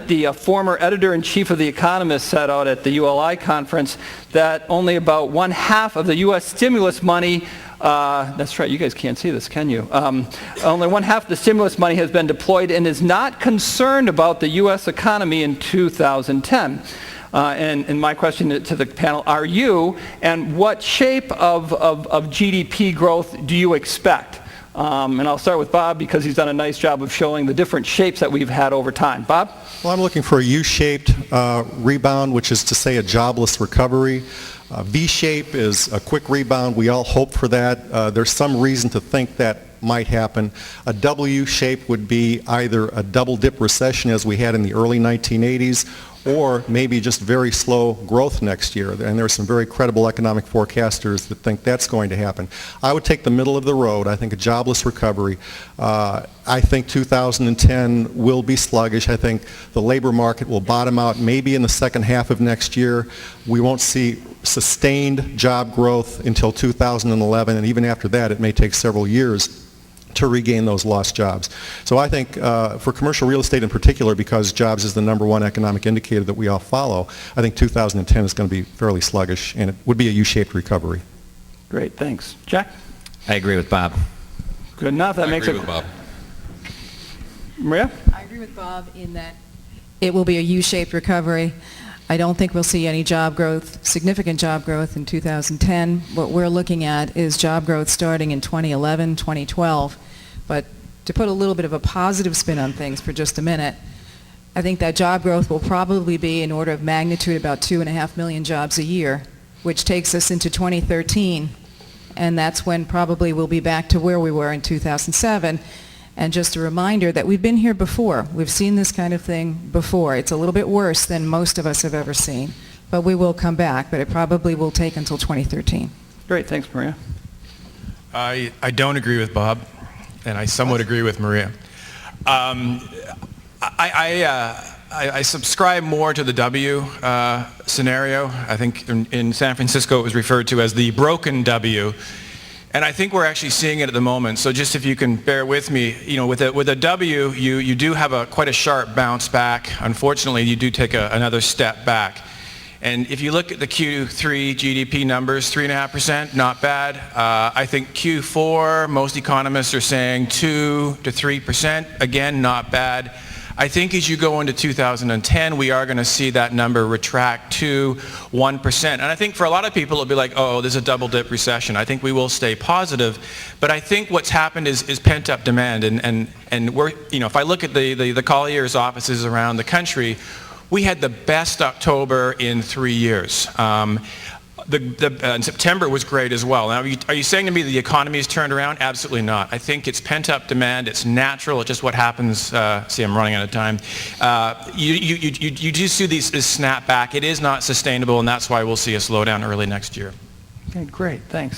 that the former editor-in-chief of The Economist said out at the ULI conference that only about one half of the U.S. stimulus money, that's right, you guys can't see this, can you? Only one half of the stimulus money has been deployed and is not concerned about the U.S. economy in 2010. And my question to the panel, are you, and what shape of GDP growth do you expect? And I'll start with Bob because he's done a nice job of showing the different shapes that we've had over time. Bob? Well, I'm looking for a U-shaped rebound, which is to say a jobless recovery. V-shape is a quick rebound. We all hope for that. There's some reason to think that might happen. A W shape would be either a double dip recession as we had in the early 1980s, or maybe just very slow growth next year. And there are some very credible economic forecasters that think that's going to happen. I would take the middle of the road. I think a jobless recovery. I think 2010 will be sluggish. I think the labor market will bottom out maybe in the second half of next year. We won't see sustained job growth until 2011, and even after that it may take several years to regain those lost jobs. So I think for commercial real estate in particular, because jobs is the number one economic indicator that we all follow, I think 2010 is going to be fairly sluggish, and it would be a U-shaped recovery. Great, thanks. Jack? I agree with Bob. Good enough. That makes it. I agree with Bob. Maria? I agree with Bob in that it will be a U-shaped recovery. I don't think we'll see any job growth, significant job growth in 2010. What we're looking at is job growth starting in 2011, 2012. But to put a little bit of a positive spin on things for just a minute, I think that job growth will probably be in order of magnitude about 2.5 million jobs a year, which takes us into 2013, and that's when probably we'll be back to where we were in 2007. And just a reminder that we've been here before. We've seen this kind of thing before. It's a little bit worse than most of us have ever seen, but we will come back, but it probably will take until 2013. Great, thanks, Maria. I don't agree with Bob, and I somewhat agree with Maria. I subscribe more to the W scenario. I think in San Francisco it was referred to as the broken W. And I think we're actually seeing it at the moment. So just if you can bear with me, you know, with a W, you do have quite a sharp bounce back. Unfortunately, you do take another step back. And if you look at the Q3 GDP numbers, 3.5%, not bad. I think Q4, most economists are saying 2 to 3%, again, not bad. I think as you go into 2010, we are going to see that number retract to 1%. And I think for a lot of people, it'll be like, oh, there's a double dip recession. I think we will stay positive. But I think what's happened is pent-up demand. And we're, you know, if I look at the Colliers offices around the country, we had the best October in 3 years. September was great as well. Now, are you saying to me the economy has turned around? Absolutely not. I think it's pent-up demand. It's natural. It's just what happens. See, I'm running out of time. You do see this snap back. It is not sustainable, and that's why we'll see a slowdown early next year. Okay, great. Thanks.